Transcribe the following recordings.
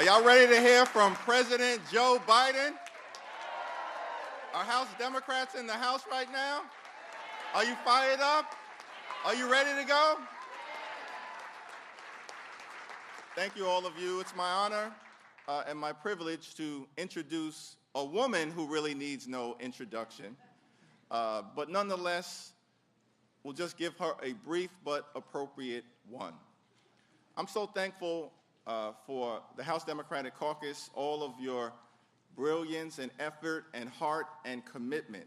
Are y'all ready to hear from President Joe Biden? Are House Democrats in the House right now? Are you fired up? Are you ready to go? Thank you, all of you. It's my honor and my privilege to introduce a woman who really needs no introduction, but nonetheless, we'll just give her a brief but appropriate one. I'm so thankful for the House Democratic Caucus, all of your brilliance and effort and heart and commitment.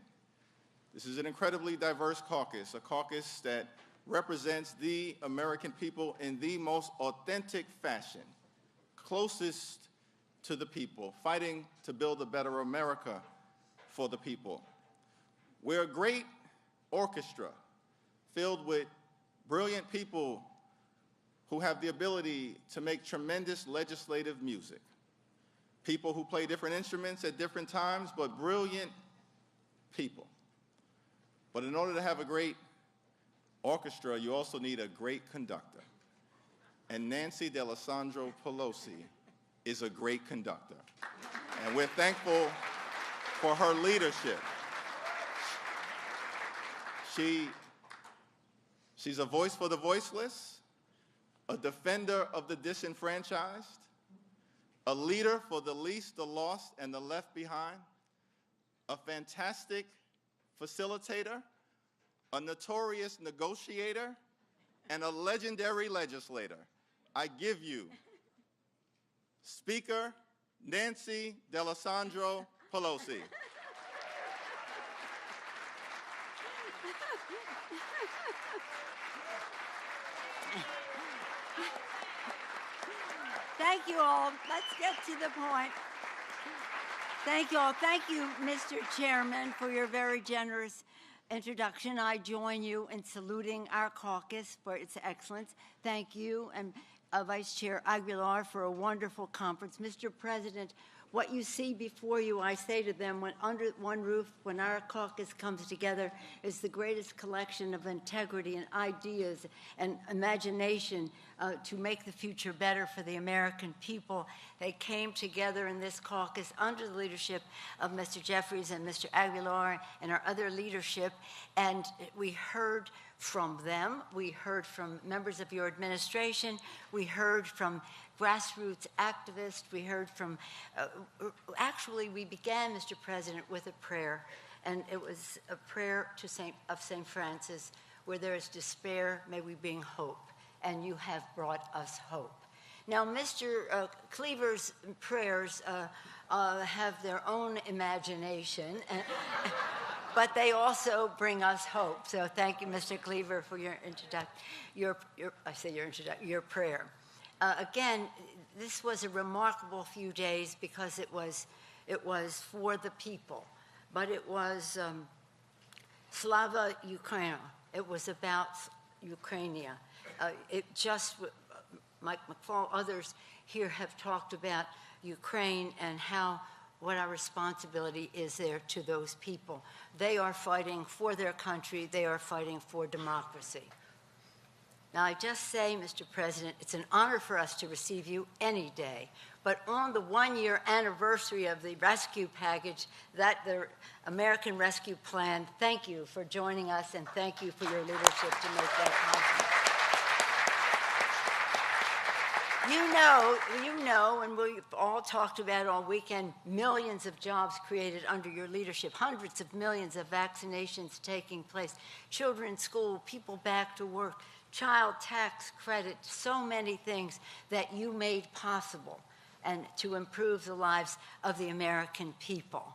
This is an incredibly diverse caucus, a caucus that represents the American people in the most authentic fashion, closest to the people, fighting to build a better America for the people. We're a great orchestra filled with brilliant people who have the ability to make tremendous legislative music. People who play different instruments at different times, but brilliant people. But in order to have a great orchestra, you also need a great conductor. And Nancy D'Alessandro Pelosi is a great conductor. And we're thankful for her leadership. She's a voice for the voiceless, a defender of the disenfranchised, a leader for the least, the lost, and the left behind, a fantastic facilitator, a notorious negotiator, and a legendary legislator. I give you Speaker Nancy D'Alessandro Pelosi. Thank you all. Let's get to the point. Thank you all. Thank you, Mr. Chairman, for your very generous introduction. I join you in saluting our caucus for its excellence. Thank you, and Vice Chair Aguilar, for a wonderful conference. Mr. President, what you see before you, I say to them, when under one roof, when our caucus comes together, is the greatest collection of integrity and ideas and imagination to make the future better for the American people. They came together in this caucus under the leadership of Mr. Jeffries and Mr. Aguilar and our other leadership, and we heard from them. We heard from members of your administration. We heard from grassroots activists. We heard from, actually, we began, Mr. President, with a prayer, and it was a prayer to of St. Francis, where there is despair, may we bring hope, and you have brought us hope. Now, Mr. Cleaver's prayers have their own imagination, but they also bring us hope. So thank you, Mr. Cleaver, for your your prayer. Again, this was a remarkable few days because it was for the people, but it was Slava Ukraina. It was about Ukrainia. Mike McFall, others here have talked about Ukraine and what our responsibility is there to those people. They are fighting for their country. They are fighting for democracy. Now, I just say, Mr. President, it's an honor for us to receive you any day, but on the one-year anniversary of the rescue package, the American Rescue Plan, thank you for joining us, and thank you for your leadership to make that possible. You know, and we've all talked about all weekend, millions of jobs created under your leadership, hundreds of millions of vaccinations taking place, children in school, people back to work, child tax credit, so many things that you made possible and to improve the lives of the American people.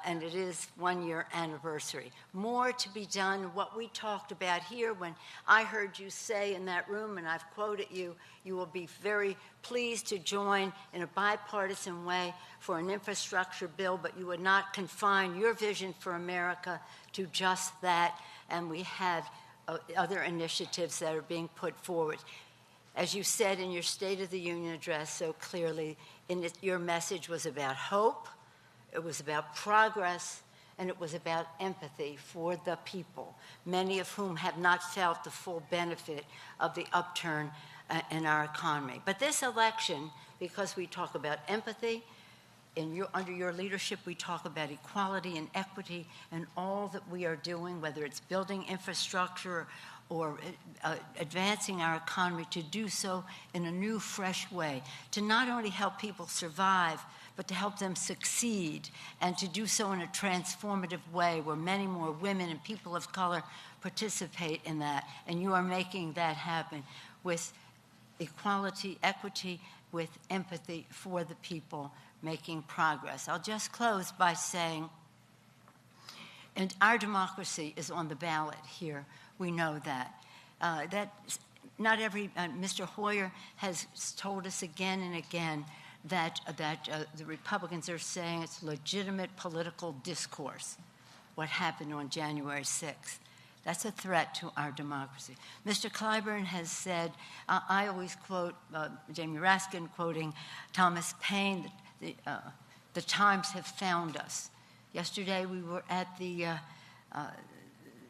And it is one-year anniversary. More to be done. What we talked about here, when I heard you say in that room, and I've quoted you, you will be very pleased to join in a bipartisan way for an infrastructure bill, but you would not confine your vision for America to just that. And we have other initiatives that are being put forward. As you said in your State of the Union address so clearly, your message was about hope, it was about progress, and it was about empathy for the people, many of whom have not felt the full benefit of the upturn in our economy. But this election, because we talk about empathy, under your leadership, we talk about equality and equity and all that we are doing, whether it's building infrastructure or advancing our economy, to do so in a new, fresh way, to not only help people survive, but to help them succeed, and to do so in a transformative way where many more women and people of color participate in that. And you are making that happen with equality, equity, with empathy for the people, making progress. I'll just close by saying, and our democracy is on the ballot here. We know that. Mr. Hoyer has told us again and again that the Republicans are saying it's legitimate political discourse, what happened on January 6th. That's a threat to our democracy. Mr. Clyburn has said, I always quote Jamie Raskin quoting Thomas Paine, the times have found us. Yesterday we were at the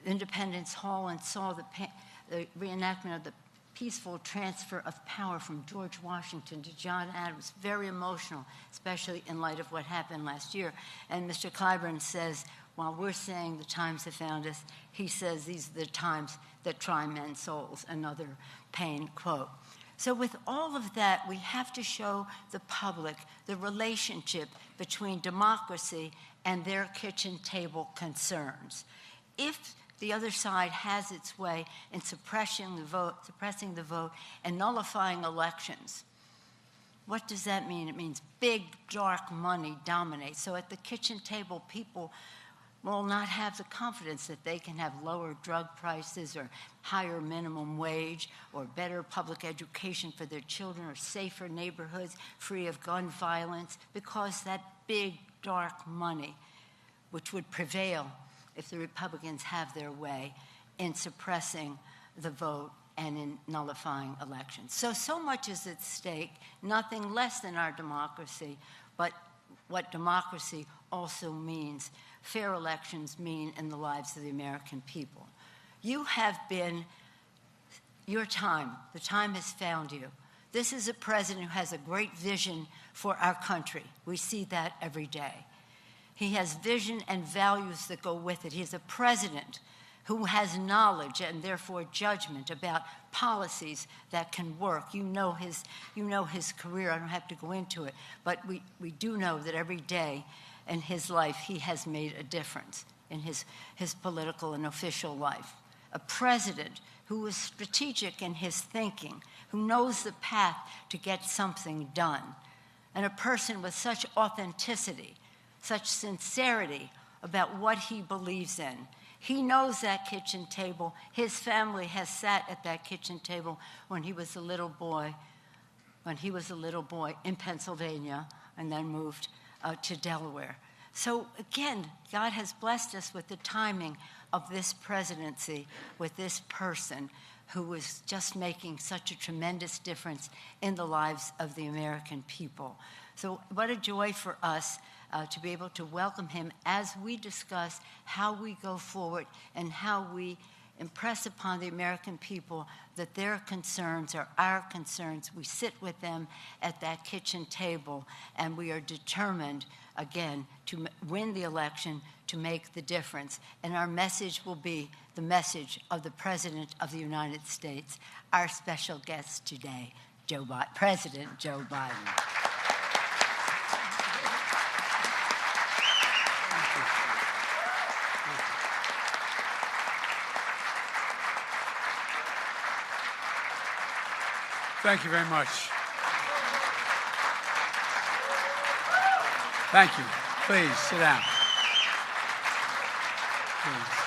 Independence Hall and saw the reenactment of the peaceful transfer of power from George Washington to John Adams. Very emotional, especially in light of what happened last year. And Mr. Clyburn says, while we're saying the times have found us, he says these are the times that try men's souls, another Paine quote. So with all of that, we have to show the public the relationship between democracy and their kitchen table concerns. If the other side has its way in suppressing the vote, and nullifying elections, what does that mean? It means big, dark money dominates. So at the kitchen table, people will not have the confidence that they can have lower drug prices or higher minimum wage or better public education for their children or safer neighborhoods free of gun violence, because that big, dark money, which would prevail if the Republicans have their way in suppressing the vote and in nullifying elections. So much is at stake, nothing less than our democracy, but what democracy also means, fair elections mean in the lives of the American people. You have been, the time has found you. This is a president who has a great vision for our country. We see that every day. He has vision and values that go with it. He is a president who has knowledge and therefore judgment about policies that can work. You know his career. I don't have to go into it, but we do know that every day in his life he has made a difference in his political and official life. A president who is strategic in his thinking, who knows the path to get something done, and a person with such authenticity, such sincerity about what he believes in. He knows that kitchen table. His family has sat at that kitchen table when he was a little boy, in Pennsylvania, and then moved to Delaware. So again, God has blessed us with the timing of this presidency, with this person who is just making such a tremendous difference in the lives of the American people. So what a joy for us to be able to welcome him as we discuss how we go forward and how we impress upon the American people that their concerns are our concerns. We sit with them at that kitchen table, and we are determined, again, to win the election, to make the difference. And our message will be the message of the President of the United States, our special guest today, President Joe Biden. Thank you very much. Thank you. Please sit down. Please.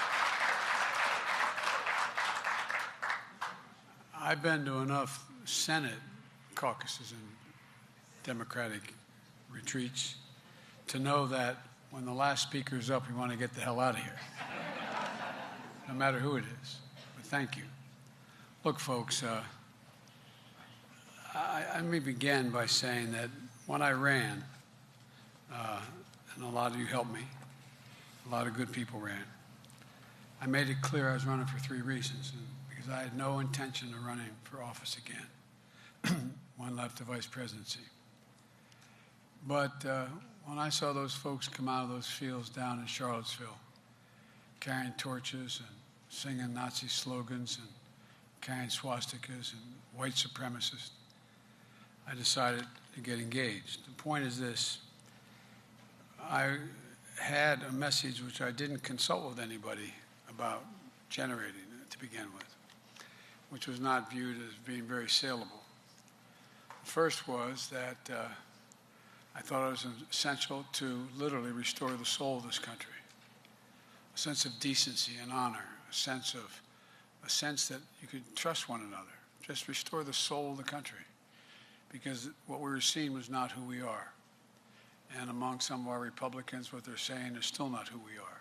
I've been to enough Senate caucuses and Democratic retreats to know that when the last speaker is up, we want to get the hell out of here, no matter who it is. But thank you. Look, folks, let me begin by saying that when I ran, and a lot of you helped me, a lot of good people ran, I made it clear I was running for 3 reasons. Because I had no intention of running for office again. one left the vice presidency. But when I saw those folks come out of those fields down in Charlottesville, carrying torches and singing Nazi slogans and carrying swastikas and white supremacists, I decided to get engaged. The point is this. I had a message which I didn't consult with anybody about generating to begin with, which was not viewed as being very saleable. The first was that I thought it was essential to literally restore the soul of this country, a sense of decency and honor, a sense that you could trust one another, just restore the soul of the country, because what we were seeing was not who we are. And among some of our Republicans, what they're saying is still not who we are.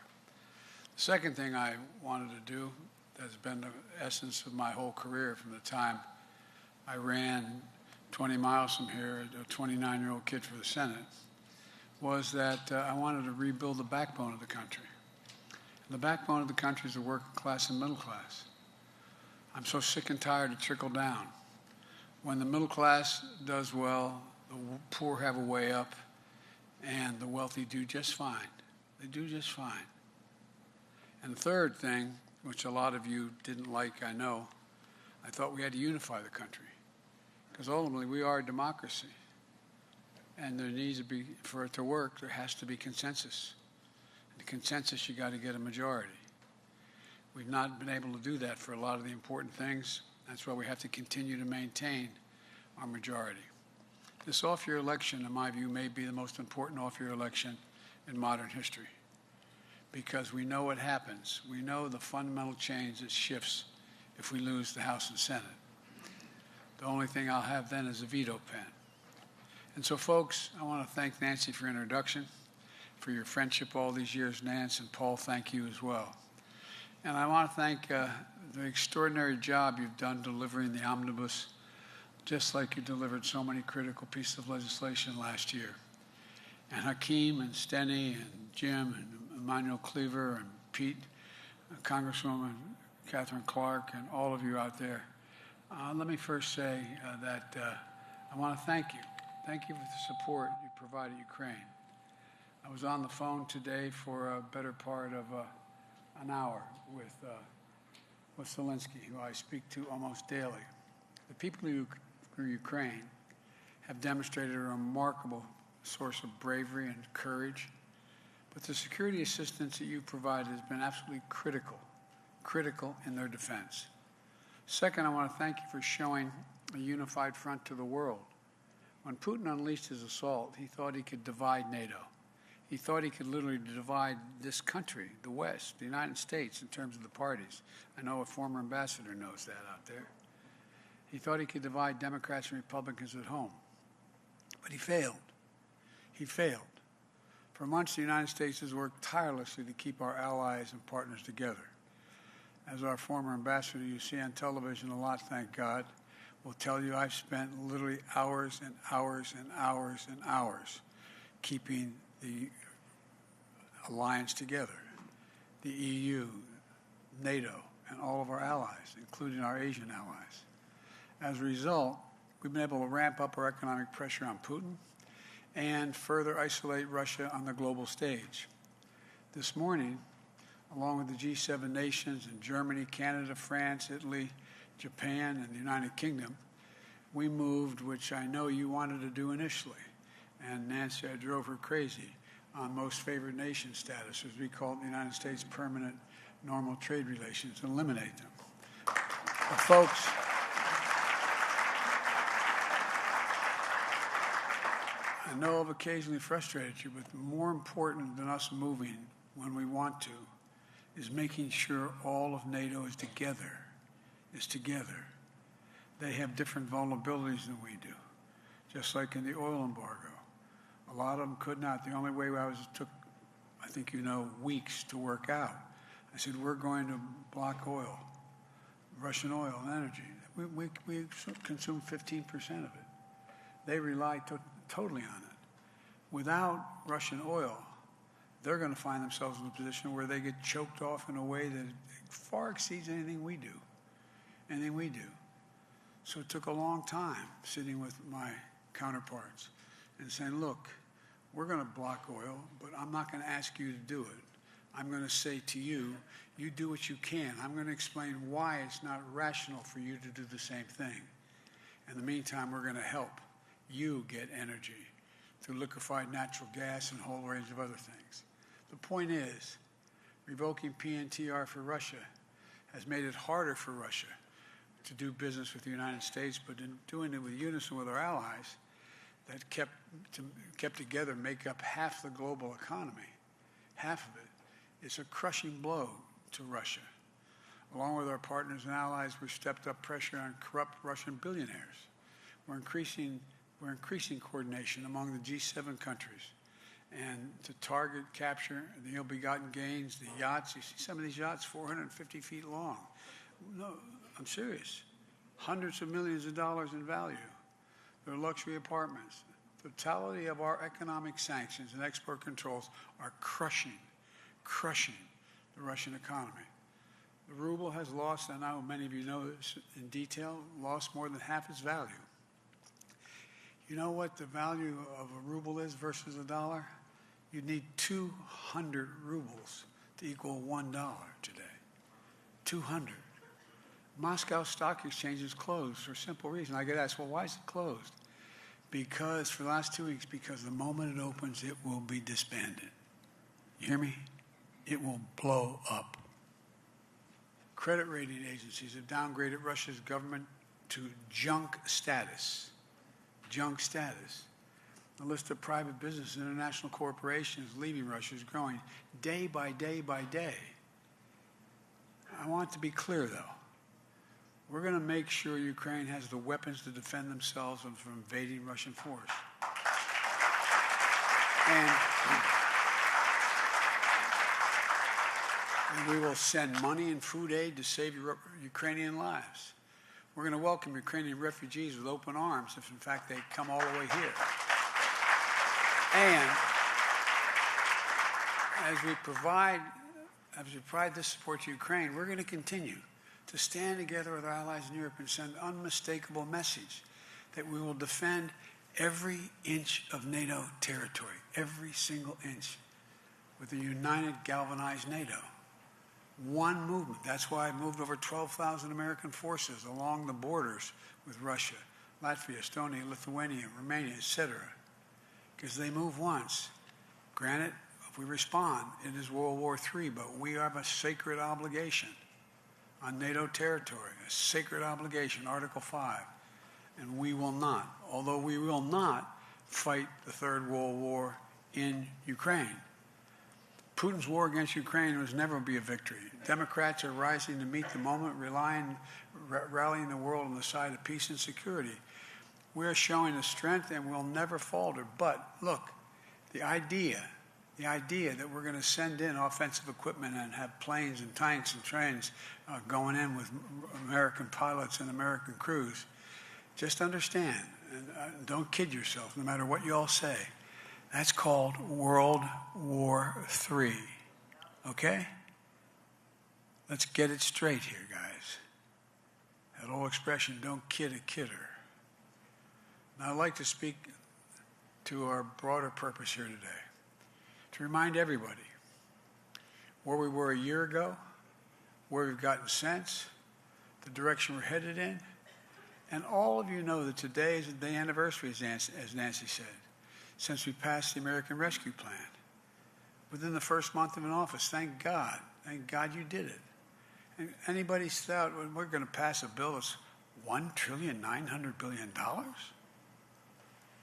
The second thing I wanted to do, that's been the essence of my whole career from the time I ran 20 miles from here, a 29-year-old kid for the Senate, was that I wanted to rebuild the backbone of the country. And the backbone of the country is the working class and middle class. I'm so sick and tired of trickle down. When the middle class does well, the poor have a way up, and the wealthy do just fine. They do just fine. And the third thing, which a lot of you didn't like, I know, I thought we had to unify the country. Because ultimately, we are a democracy. And there needs to be, for it to work, there has to be consensus. And the consensus, you got to get a majority. We've not been able to do that for a lot of the important things. That's why we have to continue to maintain our majority. This off-year election, in my view, may be the most important off-year election in modern history, because we know what happens. We know the fundamental change that shifts if we lose the House and Senate. The only thing I'll have then is a veto pen. And so, folks, I want to thank Nancy for your introduction, for your friendship all these years, Nance, and Paul, thank you as well. And I want to thank the extraordinary job you've done delivering the omnibus, just like you delivered so many critical pieces of legislation last year. And Hakeem and Steny and Jim and Emmanuel Cleaver and Pete, Congresswoman Catherine Clark, and all of you out there. Let me first say that I want to thank you. Thank you for the support you provided Ukraine. I was on the phone today for a better part of an hour with Zelensky, who I speak to almost daily. The people of Ukraine have demonstrated a remarkable source of bravery and courage, but the security assistance that you've provided has been absolutely critical in their defense. Second, I want to thank you for showing a unified front to the world. When Putin unleashed his assault, he thought he could divide NATO. He thought he could literally divide this country, the West, the United States, in terms of the parties. I know a former ambassador knows that out there. He thought he could divide Democrats and Republicans at home. But he failed. He failed. For months, the United States has worked tirelessly to keep our allies and partners together. As our former ambassador you see on television a lot, thank God, will tell you, I've spent literally hours and hours and hours and hours keeping the alliance together, the EU, NATO, and all of our allies, including our Asian allies. As a result, we've been able to ramp up our economic pressure on Putin and further isolate Russia on the global stage. This morning, along with the G7 nations in Germany, Canada, France, Italy, Japan, and the United Kingdom, we moved, which I know you wanted to do initially. And Nancy, I drove her crazy on most favored nation status, as we call it in the United States, permanent normal trade relations, and eliminate them. But folks, I know I've occasionally frustrated you, but more important than us moving when we want to is making sure all of NATO is together. They have different vulnerabilities than we do, just like in the oil embargo. A lot of them could not. The only way took, I think you know, weeks to work out. I said, we're going to block oil, Russian oil and energy. We consume 15% of it. They rely totally on it. Without Russian oil, they're going to find themselves in a position where they get choked off in a way that far exceeds anything we do. So it took a long time sitting with my counterparts and saying, look, we're going to block oil, but I'm not going to ask you to do it. I'm going to say to you, you do what you can. I'm going to explain why it's not rational for you to do the same thing. In the meantime, we're going to help you get energy through liquefied natural gas and a whole range of other things. The point is, revoking PNTR for Russia has made it harder for Russia to do business with the United States, but in doing it with unison with our allies that kept together make up half the global economy, half of it. It's a crushing blow to Russia. Along with our partners and allies, we've stepped up pressure on corrupt Russian billionaires. We're increasing coordination among the G7 countries and to target, capture the ill-begotten gains, the yachts. You see some of these yachts 450 feet long. No, I'm serious. Hundreds of millions of dollars in value. They're luxury apartments. The totality of our economic sanctions and export controls are crushing the Russian economy. The ruble has lost, and I know many of you know this in detail, lost more than half its value. You know what the value of a ruble is versus a dollar? You need 200 rubles to equal $1 today. 200. Moscow Stock Exchange is closed for a simple reason. I get asked, well, why is it closed? Because for the last 2 weeks, because the moment it opens, it will be disbanded. You hear me? It will blow up. Credit rating agencies have downgraded Russia's government to junk status. Junk status. The list of private business and international corporations leaving Russia is growing day by day by day. I want to be clear, though. We're going to make sure Ukraine has the weapons to defend themselves from invading Russian force. And we will send money and food aid to save Ukrainian lives. We're going to welcome Ukrainian refugees with open arms if, in fact, they come all the way here. And as we provide this support to Ukraine, we're going to continue to stand together with our allies in Europe and send an unmistakable message that we will defend every inch of NATO territory, every single inch, with a united, galvanized NATO. One movement. That's why I moved over 12,000 American forces along the borders with Russia, Latvia, Estonia, Lithuania, Romania, etc. Because they move once. Granted, if we respond, it is World War III, but we have a sacred obligation on NATO territory, a sacred obligation, Article 5. And we will not, although we will not fight the Third World War in Ukraine. Putin's war against Ukraine was never be a victory. Democrats are rising to meet the moment, rallying the world on the side of peace and security. We're showing the strength and we'll never falter. But look, the idea that we're going to send in offensive equipment and have planes and tanks and trains going in with American pilots and American crews, just understand, and don't kid yourself, no matter what you all say, that's called World War III, okay? Let's get it straight here, guys. That old expression, don't kid a kidder. Now, I'd like to speak to our broader purpose here today, to remind everybody where we were a year ago, where we've gotten since, the direction we're headed in, and all of you know that today is the day anniversary, as Nancy said, since we passed the American Rescue Plan. Within the first month of an office, thank God you did it. And anybody thought, well, we're going to pass a bill that's $1.9 trillion? We're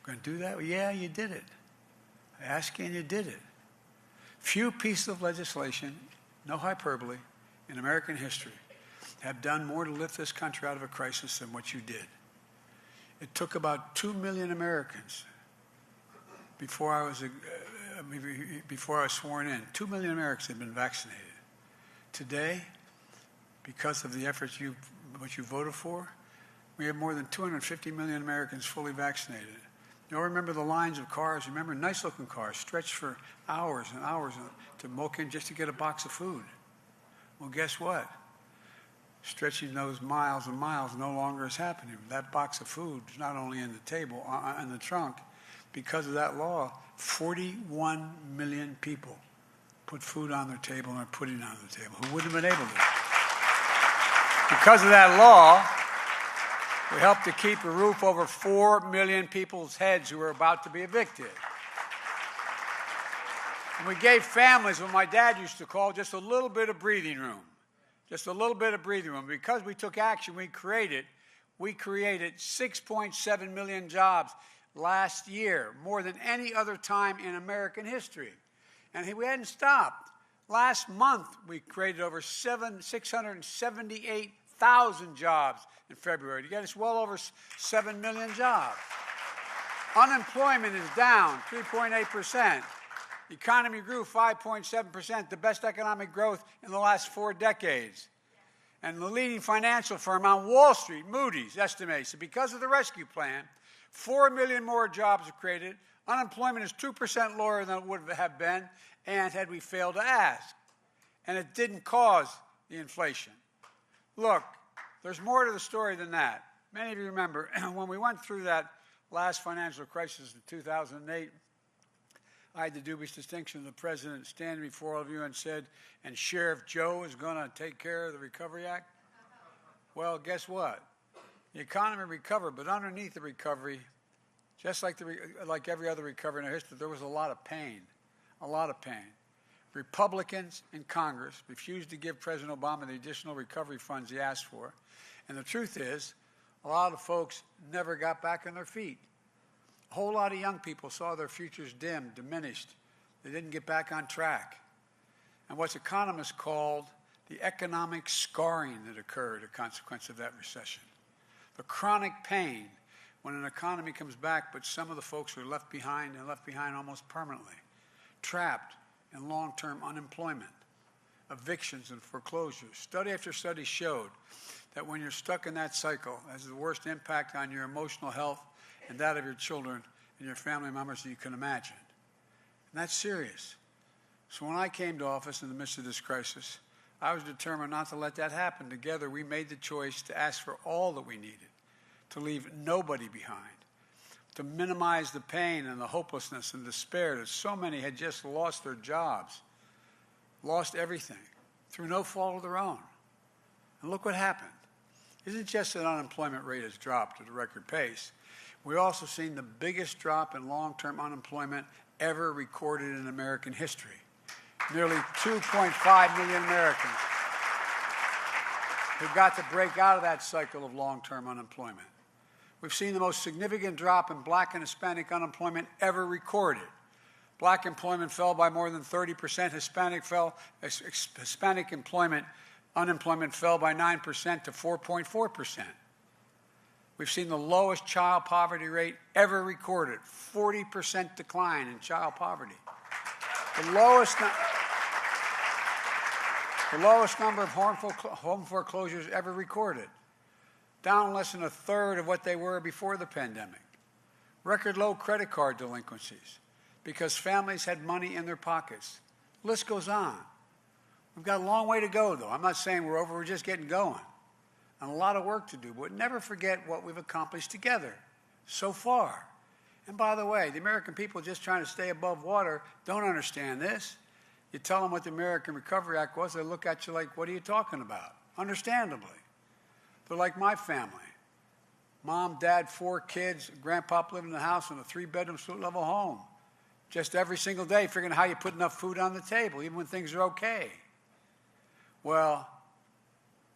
going to do that? Well, yeah, you did it. I ask you, and you did it. Few pieces of legislation, no hyperbole, in American history have done more to lift this country out of a crisis than what you did. It took about 2 million Americans before I was sworn in. 2 million Americans had been vaccinated. Today, because of the efforts what you voted for, we have more than 250 million Americans fully vaccinated. You all remember the lines of cars. Remember nice-looking cars stretched for hours and hours to milk in just to get a box of food. Well, guess what? stretching those miles and miles no longer is happening. That box of food is not only in the table, in the trunk. Because of that law, 41 million people put food on their table and are putting it on the table who wouldn't have been able to. Because of that law, we helped to keep a roof over 4 million people's heads who were about to be evicted. And we gave families what my dad used to call just a little bit of breathing room. Just a little bit of breathing room. Because we took action, we created 6.7 million jobs last year, more than any other time in American history. And we hadn't stopped. Last month, we created over 678,000 jobs in February to get us well over 7 million jobs. Unemployment is down 3.8%. The economy grew 5.7%, the best economic growth in the last 4 decades. And the leading financial firm on Wall Street, Moody's, estimates that because of the rescue plan, 4 million more jobs are created. Unemployment is 2% lower than it would have been, and had we failed to ask. And it didn't cause the inflation. Look, there's more to the story than that. Many of you remember when we went through that last financial crisis in 2008, I had the dubious distinction of the president standing before all of you and said, and Sheriff Joe is going to take care of the Recovery Act. Well, guess what? The economy recovered, but underneath the recovery, just like every other recovery in our history, there was a lot of pain, a lot of pain. Republicans in Congress refused to give President Obama the additional recovery funds he asked for. And the truth is, a lot of folks never got back on their feet. A whole lot of young people saw their futures dim, diminished. They didn't get back on track. And what's economists called the economic scarring that occurred as a consequence of that recession. The chronic pain when an economy comes back, but some of the folks are left behind and left behind almost permanently, trapped in long-term unemployment, evictions and foreclosures. Study after study showed that when you're stuck in that cycle, it has the worst impact on your emotional health and that of your children and your family members that you can imagine. And that's serious. So when I came to office in the midst of this crisis, I was determined not to let that happen. Together, we made the choice to ask for all that we needed, to leave nobody behind, to minimize the pain and the hopelessness and despair that so many had just lost their jobs, lost everything, through no fault of their own. And look what happened. It isn't just that unemployment rate has dropped at a record pace. We've also seen the biggest drop in long-term unemployment ever recorded in American history. Nearly 2.5 million Americans who got to break out of that cycle of long-term unemployment. We've seen the most significant drop in black and Hispanic unemployment ever recorded. Black employment fell by more than 30%. Hispanic unemployment fell by 9% to 4.4%. We've seen the lowest child poverty rate ever recorded, 40% decline in child poverty. The lowest number of home foreclosures ever recorded, down less than a third of what they were before the pandemic. Record low credit card delinquencies because families had money in their pockets. The list goes on. We've got a long way to go, though. I'm not saying we're over, we're just getting going. And a lot of work to do, but never forget what we've accomplished together so far. And by the way, the American people just trying to stay above water don't understand this. You tell them what the American Recovery Act was, they look at you like, what are you talking about? Understandably. They're like my family. Mom, dad, 4 kids, grandpa living in the house in a 3-bedroom suite-level home. Just every single day figuring out how you put enough food on the table, even when things are okay. Well,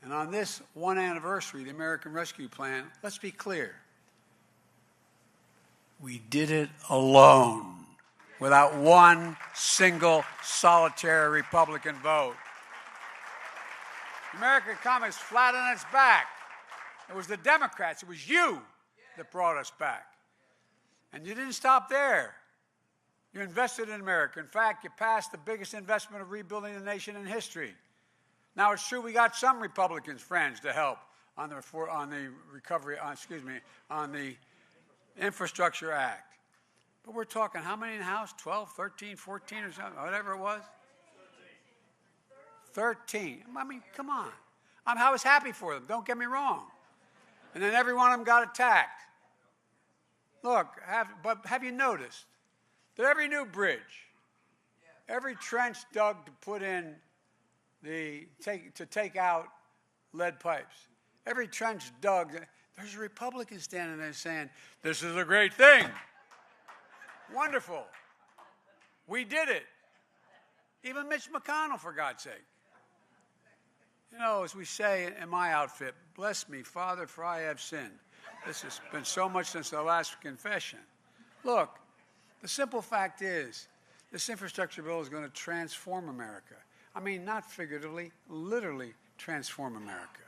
and on this one anniversary, the American Rescue Plan, let's be clear. We did it alone, without one single solitary Republican vote. The American economy is flat on its back. It was the Democrats, it was you that brought us back. And you didn't stop there. You invested in America. In fact, you passed the biggest investment of rebuilding the nation in history. Now, it's true we got some Republicans, friends, to help on the Infrastructure Act. But we're talking how many in the House? 12, 13, 14 or something, whatever it was? 13. I mean, come on. I was happy for them, don't get me wrong. And then every one of them got attacked. Look, but have you noticed that every new bridge, every trench dug to put in to take out lead pipes, every trench dug, there's a Republican standing there saying, this is a great thing. Wonderful. We did it. Even Mitch McConnell, for God's sake. You know, as we say in my outfit, bless me, Father, for I have sinned. This has been so much since the last confession. Look, the simple fact is, this infrastructure bill is going to transform America. I mean, not figuratively, literally transform America.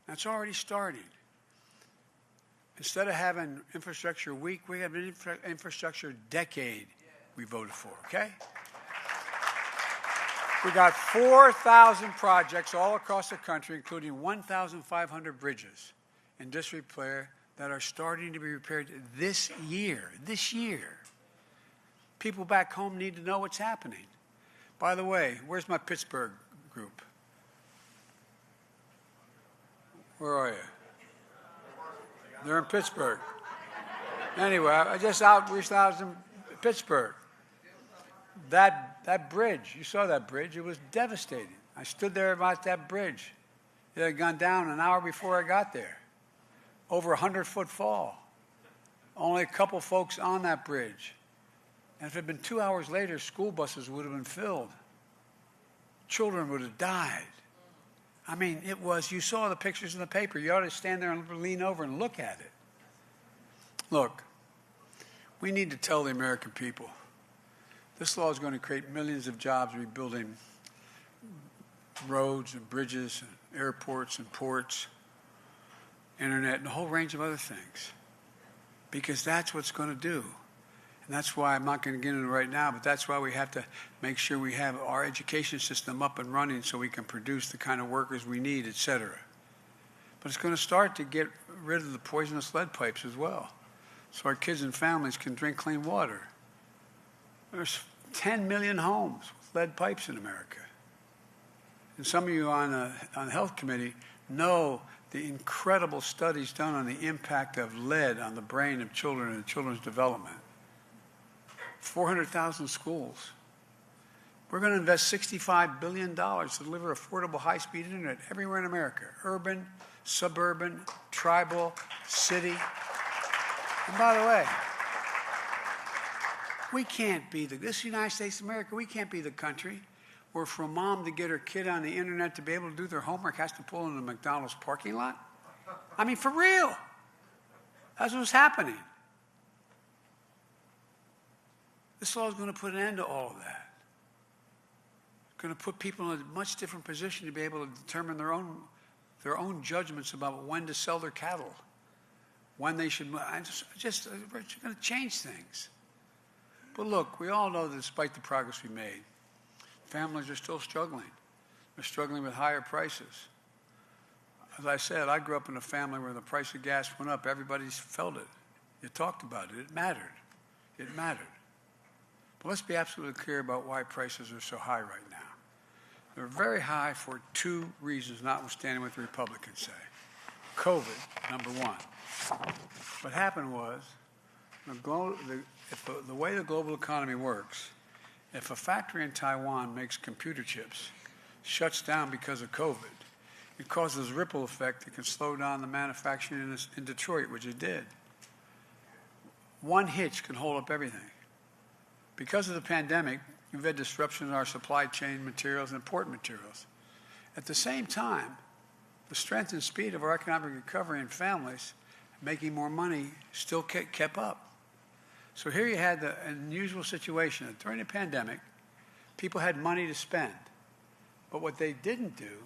That's already starting. Instead of having infrastructure week, we have an infrastructure decade we voted for, okay? We got 4,000 projects all across the country, including 1,500 bridges in disrepair that are starting to be repaired this year. This year. People back home need to know what's happening. By the way, where's my Pittsburgh group? Where are you? They're in Pittsburgh. Anyway, I just reached out in Pittsburgh. That bridge, you saw that bridge, it was devastating. I stood there about that bridge. It had gone down an hour before I got there. Over 100-foot fall. Only a couple folks on that bridge. And if it had been 2 hours later, school buses would have been filled. Children would have died. I mean, it was, you saw the pictures in the paper. You ought to stand there and lean over and look at it. Look, we need to tell the American people, this law is going to create millions of jobs rebuilding roads and bridges and airports and ports, internet, and a whole range of other things. Because that's what it's going to do. And that's why I'm not going to get into it right now, but that's why we have to make sure we have our education system up and running so we can produce the kind of workers we need, et cetera. But it's going to start to get rid of the poisonous lead pipes as well, so our kids and families can drink clean water. There's 10 million homes with lead pipes in America. And some of you on the Health Committee know the incredible studies done on the impact of lead on the brain of children and children's development. 400,000 schools. We're going to invest $65 billion to deliver affordable high-speed internet everywhere in America, urban, suburban, tribal, city. And by the way, we can't be this United States of America, we can't be the country where for a mom to get her kid on the internet to be able to do their homework has to pull into a McDonald's parking lot. I mean, for real. That's what's happening. This law is going to put an end to all of that. It's going to put people in a much different position to be able to determine their own judgments about when to sell their cattle, when they should. We're going to change things. But look, we all know that despite the progress we made, families are still struggling. They're struggling with higher prices. As I said, I grew up in a family where the price of gas went up. Everybody felt it. You talked about it. It mattered. It mattered. But let's be absolutely clear about why prices are so high right now. They're very high for two reasons, notwithstanding what the Republicans say. COVID, number one. What happened was, the way the global economy works, if a factory in Taiwan makes computer chips, shuts down because of COVID, it causes a ripple effect that can slow down the manufacturing in Detroit, which it did. One hitch can hold up everything. Because of the pandemic, we've had disruption in our supply chain materials and important materials. At the same time, the strength and speed of our economic recovery and families making more money still kept up. So here you had the unusual situation that during the pandemic, people had money to spend. But what they didn't do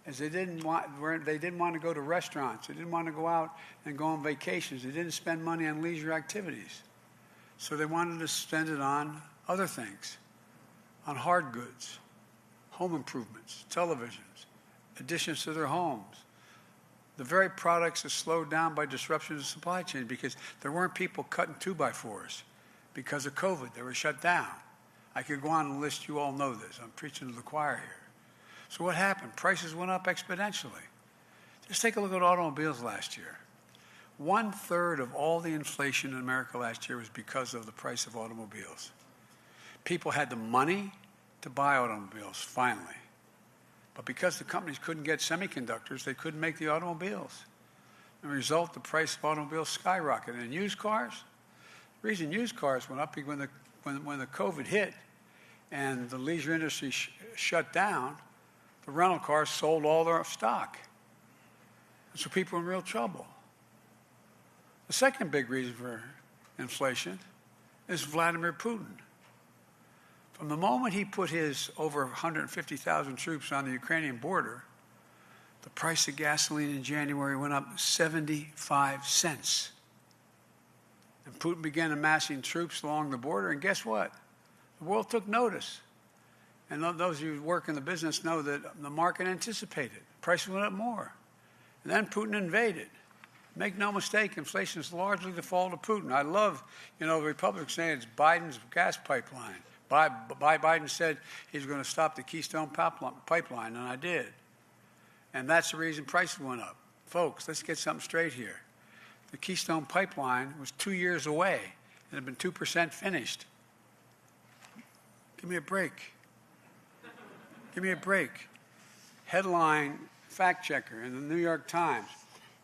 is they didn't want to go to restaurants. They didn't want to go out and go on vacations. They didn't spend money on leisure activities. So they wanted to spend it on other things, on hard goods, home improvements, televisions, additions to their homes. The very products that slowed down by disruption of the supply chain because there weren't people cutting 2x4s because of COVID. They were shut down. I could go on and list, you all know this. I'm preaching to the choir here. So what happened? Prices went up exponentially. Just take a look at automobiles last year. 1/3 of all the inflation in America last year was because of the price of automobiles. People had the money to buy automobiles, finally. But because the companies couldn't get semiconductors, they couldn't make the automobiles. As a result, the price of automobiles skyrocketed. And used cars, the reason used cars went up when the COVID hit and the leisure industry shut down, the rental cars sold all their stock. And so people were in real trouble. The second big reason for inflation is Vladimir Putin. From the moment he put his over 150,000 troops on the Ukrainian border, the price of gasoline in January went up 75 cents. And Putin began amassing troops along the border, and guess what? The world took notice. And those of you who work in the business know that the market anticipated. Prices went up more. And then Putin invaded. Make no mistake, inflation is largely the fault of Putin. I love, the Republicans saying it's Biden's gas pipeline. Biden said he's going to stop the Keystone pipeline, and I did. And that's the reason prices went up. Folks, let's get something straight here. The Keystone pipeline was 2 years away and had been 2% finished. Give me a break. Give me a break. Headline fact checker in the New York Times.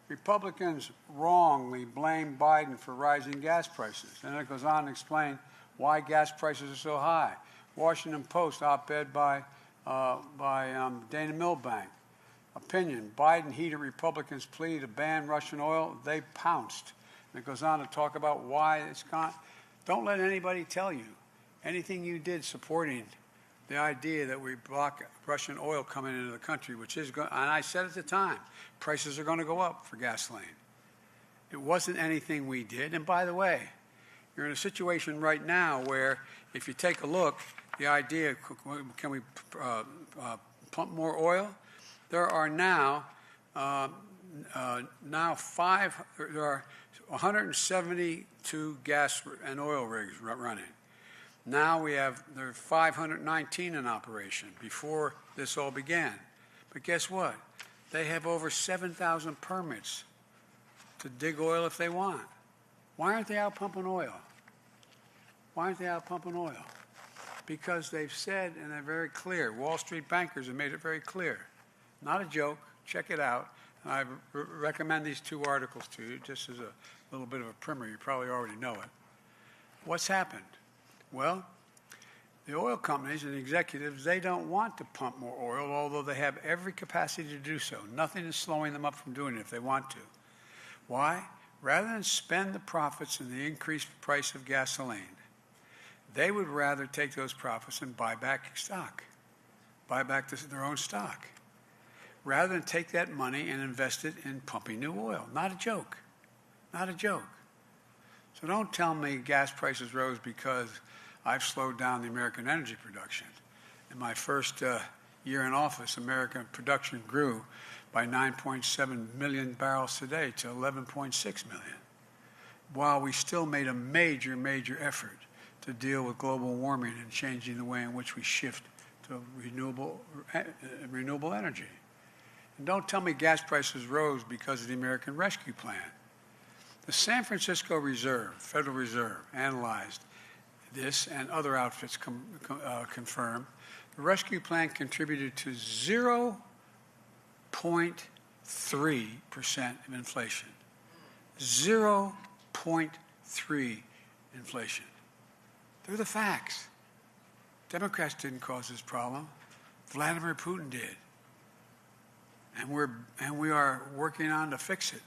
Republicans wrongly blame Biden for rising gas prices. And it goes on to explain why gas prices are so high. Washington Post op-ed by Dana Milbank. Opinion, Biden heeded Republicans' plea to ban Russian oil. They pounced. And it goes on to talk about why it's gone. Don't let anybody tell you anything you did supporting the idea that we block Russian oil coming into the country, which is going, and I said at the time, prices are going to go up for gasoline. It wasn't anything we did. And by the way, you're in a situation right now where if you take a look, the idea, can we pump more oil? There are now, there are 172 gas and oil rigs running. Now there are 519 in operation before this all began. But guess what? They have over 7,000 permits to dig oil if they want. Why aren't they out pumping oil? Why aren't they out pumping oil? Because they've said, and they're very clear, Wall Street bankers have made it very clear. Not a joke. Check it out. And I recommend these two articles to you just as a little bit of a primer. You probably already know it. What's happened? Well, the oil companies and the executives, they don't want to pump more oil, although they have every capacity to do so. Nothing is slowing them up from doing it if they want to. Why? Rather than spend the profits in the increased price of gasoline, they would rather take those profits and buy back stock, buy back their own stock, rather than take that money and invest it in pumping new oil. Not a joke. Not a joke. So don't tell me gas prices rose because I've slowed down the American energy production. In my first year in office, American production grew by 9.7 million barrels today to 11.6 million, while we still made a major, major effort to deal with global warming and changing the way in which we shift to renewable energy. And don't tell me gas prices rose because of the American Rescue Plan. The San Francisco Reserve, Federal Reserve, analyzed this, and other outfits confirm. The rescue plan contributed to 0.3% of inflation. 0.3 inflation. They're the facts. Democrats didn't cause this problem. Vladimir Putin did. And we are working on to fix it.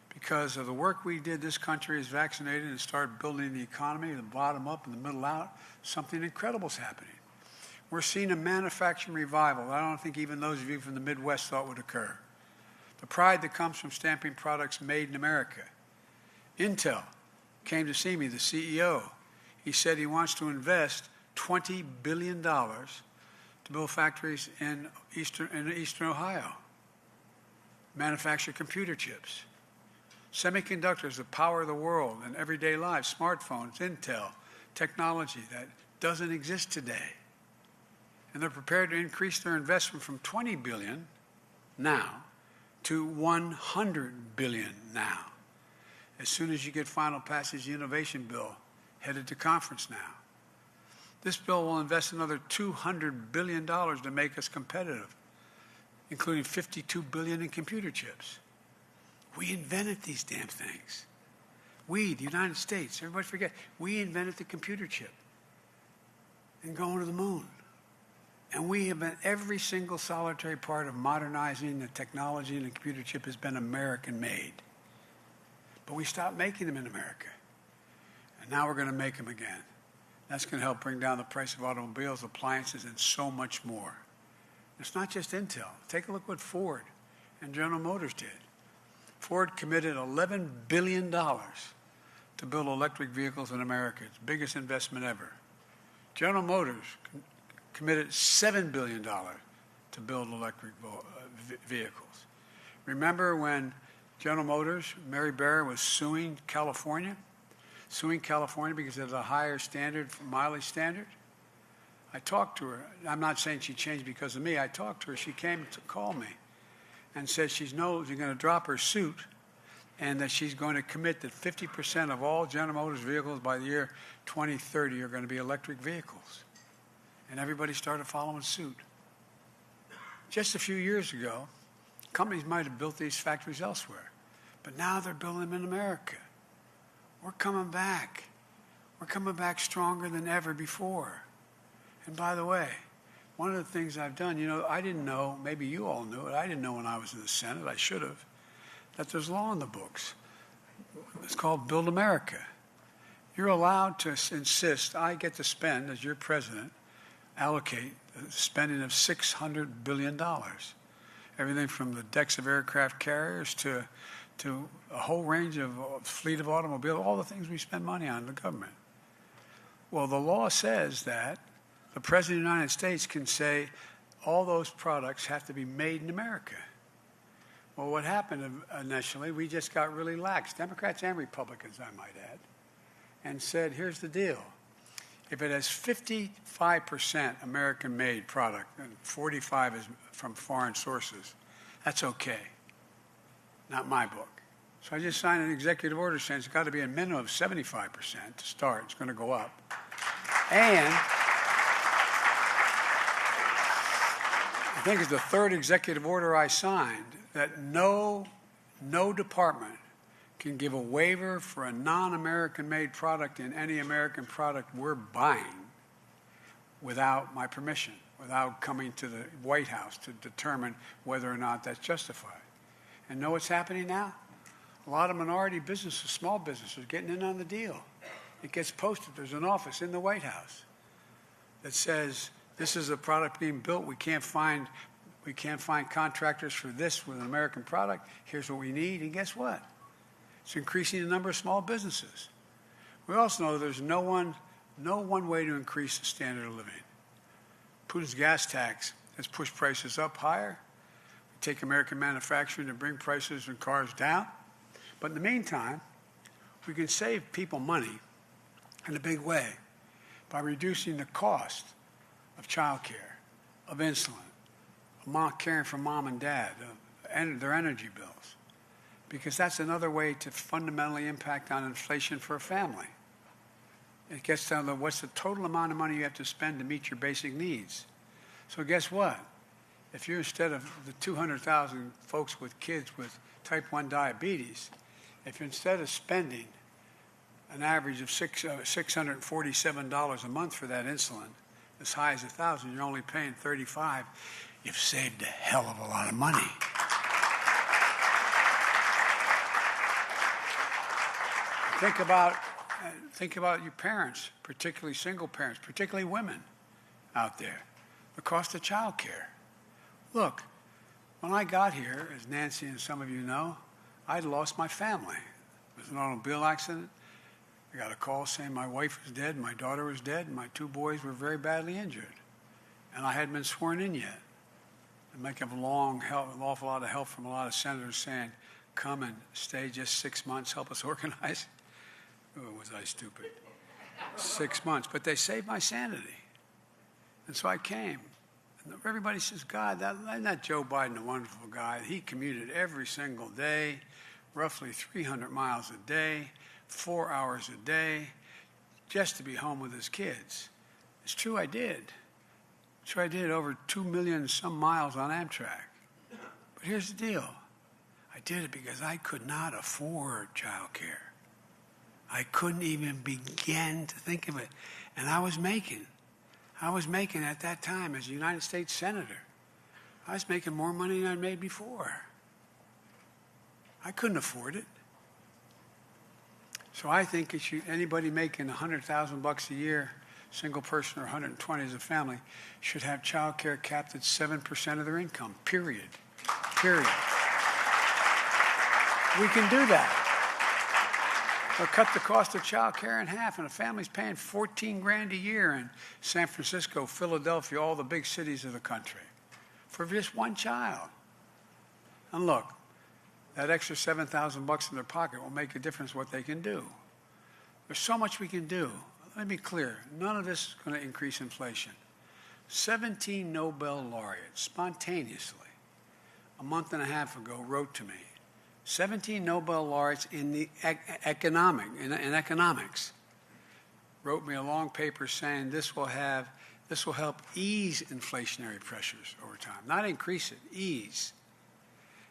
Because of the work we did, this country is vaccinated and started building the economy, the bottom up and the middle out. Something incredible is happening. We're seeing a manufacturing revival I don't think even those of you from the Midwest thought would occur. The pride that comes from stamping products made in America. Intel came to see me, the CEO. He said he wants to invest $20 billion to build factories in Eastern Ohio, manufacture computer chips. Semiconductors, the power of the world in everyday life, smartphones, Intel, technology that doesn't exist today. And they're prepared to increase their investment from $20 billion now to $100 billion now. As soon as you get final passage, the innovation bill headed to conference now. This bill will invest another $200 billion to make us competitive, including $52 billion in computer chips. We invented these damn things. We, the United States, everybody forget, we invented the computer chip and going to the moon. And we have been, every single solitary part of modernizing the technology and the computer chip has been American-made. But we stopped making them in America. And now we're going to make them again. That's going to help bring down the price of automobiles, appliances, and so much more. It's not just Intel. Take a look what Ford and General Motors did. Ford committed $11 billion to build electric vehicles in America. It's the biggest investment ever. General Motors committed $7 billion to build electric vehicles. Remember when General Motors, Mary Barra, was suing California because it has a higher standard, mileage standard? I talked to her. I'm not saying she changed because of me. I talked to her. She came to call me and said she's going to drop her suit and that she's going to commit that 50% of all General Motors vehicles by the year 2030 are going to be electric vehicles. And everybody started following suit. Just a few years ago, companies might have built these factories elsewhere, but now they're building them in America. We're coming back. We're coming back stronger than ever before. And by the way, one of the things I've done, I didn't know, maybe you all knew it, I didn't know when I was in the Senate, I should have, that there's law in the books. It's called Build America. You're allowed to insist, I get to spend, as your president, allocate the spending of $600 billion. Everything from the decks of aircraft carriers to a whole range of fleet of automobiles, all the things we spend money on in the government. Well, the law says that the President of the United States can say all those products have to be made in America. Well, what happened initially, we just got really lax, Democrats and Republicans, I might add, and said, here's the deal. If it has 55% American-made product and 45% is from foreign sources, that's okay. Not my book. So I just signed an executive order saying it's got to be a minimum of 75% to start. It's going to go up. And I think it's the third executive order I signed that no department can give a waiver for a non-American made product in any American product we're buying without my permission, without coming to the White House to determine whether or not that's justified. And know what's happening now? A lot of minority businesses, small businesses, are getting in on the deal. It gets posted. There's an office in the White House that says, this is a product being built. We can't find contractors for this with an American product. Here's what we need. And guess what? It's increasing the number of small businesses. We also know there's no one way to increase the standard of living. Putin's gas tax has pushed prices up higher. We take American manufacturing to bring prices and cars down. But in the meantime, we can save people money in a big way by reducing the cost of child care, of insulin, of caring for mom and dad, of their energy bills. Because that's another way to fundamentally impact on inflation for a family. It gets down to what's the total amount of money you have to spend to meet your basic needs. So guess what? If you're instead of the 200,000 folks with kids with type 1 diabetes, if you're instead of spending an average of $647 a month for that insulin, as high as $1,000, you're only paying $35, you've saved a hell of a lot of money. Think about your parents, particularly single parents, particularly women out there. The cost of child care. Look, when I got here, as Nancy and some of you know, I'd lost my family. It was an automobile accident. I got a call saying my wife was dead, my daughter was dead, and my two boys were very badly injured. And I hadn't been sworn in yet. I might have an awful lot of help from a lot of senators saying, come and stay just 6 months, help us organize. Oh, was I stupid? 6 months. But they saved my sanity. And so I came. Everybody says, God, isn't that Joe Biden a wonderful guy? He commuted every single day, roughly 300 miles a day, 4 hours a day, just to be home with his kids. It's true, I did. It's true, I did over 2 million some miles on Amtrak. But here's the deal. I did it because I could not afford child care. I couldn't even begin to think of it. And I was making at that time as a United States Senator, I was making more money than I'd made before. I couldn't afford it. So I think anybody making $100,000 a year, single person, or 120 as a family, should have child care capped at 7% of their income, period. Period. We can do that. Or cut the cost of child care in half, and a family's paying $14,000 a year in San Francisco, Philadelphia, all the big cities of the country, for just one child. And look, that extra $7,000 in their pocket will make a difference what they can do. There's so much we can do. Let me be clear, none of this is going to increase inflation. 17 Nobel laureates spontaneously, a month and a half ago, wrote to me. 17 Nobel laureates in the economics wrote me a long paper saying this will help ease inflationary pressures over time, not increase it, ease.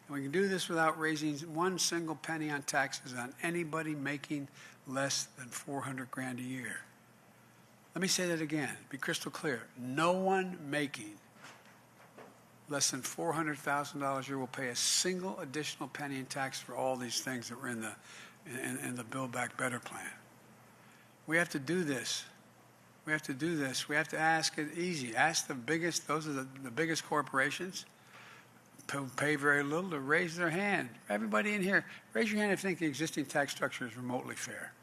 And we can do this without raising one single penny on taxes on anybody making less than $400,000 a year. Let me say that again, be crystal clear. No one making less than $400,000 a year will pay a single additional penny in tax for all these things that were in the Build Back Better plan. We have to do this. We have to do this. We have to ask it easy. Ask the biggest, those are the biggest corporations who pay very little, to raise their hand. Everybody in here, raise your hand if you think the existing tax structure is remotely fair.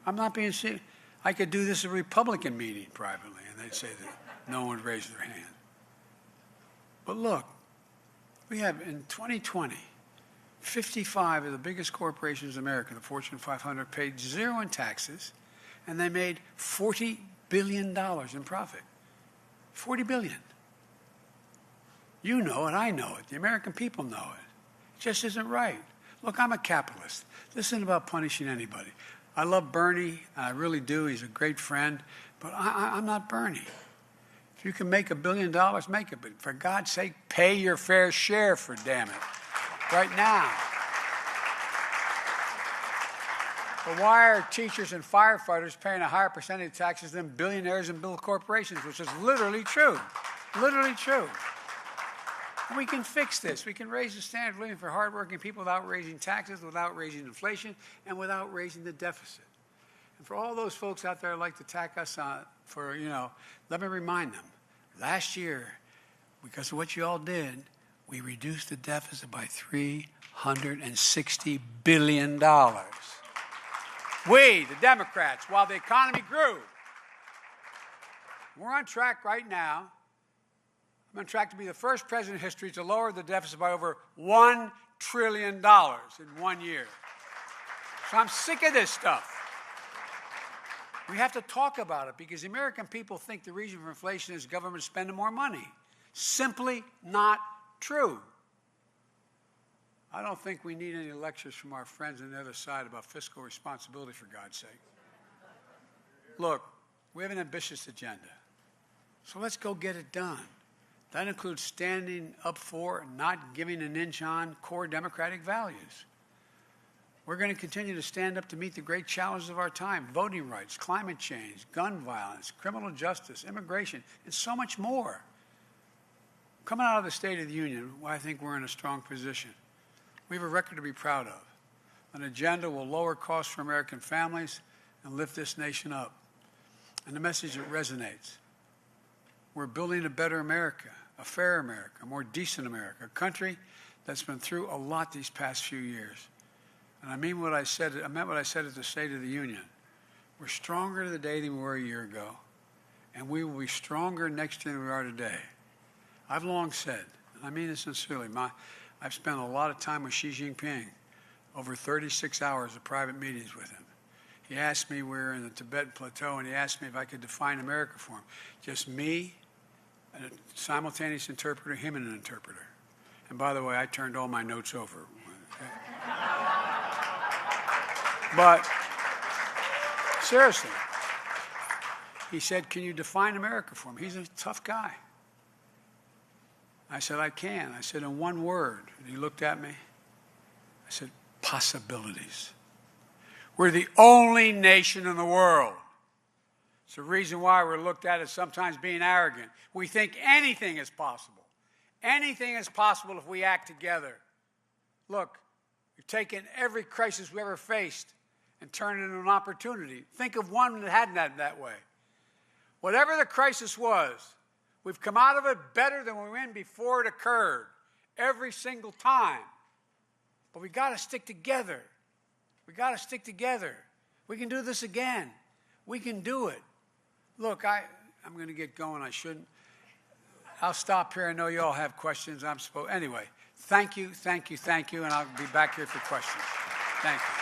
I'm not being serious. I could do this at a Republican meeting privately, and they'd say that no one raised their hand. But look, we have in 2020, 55 of the biggest corporations in America, the Fortune 500, paid zero in taxes, and they made $40 billion in profit. $40 billion. You know it, I know it, the American people know it. It just isn't right. Look, I'm a capitalist. This isn't about punishing anybody. I love Bernie, I really do, he's a great friend, but I'm not Bernie. If you can make $1 billion, make it. But for God's sake, pay your fair share, for damn it, right now. But why are teachers and firefighters paying a higher percentage of taxes than billionaires and big corporations, which is literally true, literally true. And we can fix this. We can raise the standard of living for hardworking people without raising taxes, without raising inflation, and without raising the deficit. And for all those folks out there who like to attack us let me remind them, last year, because of what you all did, we reduced the deficit by $360 billion. We, the Democrats, while the economy grew. We're on track right now. I'm on track to be the first president in history to lower the deficit by over $1 trillion in 1 year. So I'm sick of this stuff. We have to talk about it because the American people think the reason for inflation is government spending more money. Simply not true. I don't think we need any lectures from our friends on the other side about fiscal responsibility, for God's sake. Look, we have an ambitious agenda. So let's go get it done. That includes standing up for and not giving an inch on core democratic values. We're going to continue to stand up to meet the great challenges of our time: voting rights, climate change, gun violence, criminal justice, immigration, and so much more. Coming out of the State of the Union, I think we're in a strong position. We have a record to be proud of. An agenda will lower costs for American families and lift this nation up. And the message that resonates: we're building a better America, a fair America, a more decent America, a country that's been through a lot these past few years. And I meant what I said at the State of the Union. We're stronger today than we were a year ago, and we will be stronger next year than we are today. I've long said, and I mean this sincerely, I've spent a lot of time with Xi Jinping, over 36 hours of private meetings with him. He asked me, we were in the Tibetan Plateau, and he asked me if I could define America for him. Just me a simultaneous interpreter, him and an interpreter. And by the way, I turned all my notes over. Okay? But seriously, he said, can you define America for me? He's a tough guy. I said, I can. I said, in one word. And he looked at me. I said, possibilities. We're the only nation in the world. It's the reason why we're looked at as sometimes being arrogant. We think anything is possible. Anything is possible if we act together. Look, we've taken every crisis we ever faced and turned it into an opportunity. Think of one that hadn't had that way. Whatever the crisis was, we've come out of it better than we went in before it occurred, every single time. But we got to stick together. We got to stick together. We can do this again. We can do it. Look, I'm going to get going. I shouldn't. I'll stop here. I know you all have questions. Anyway, thank you, and I'll be back here for questions. Thank you.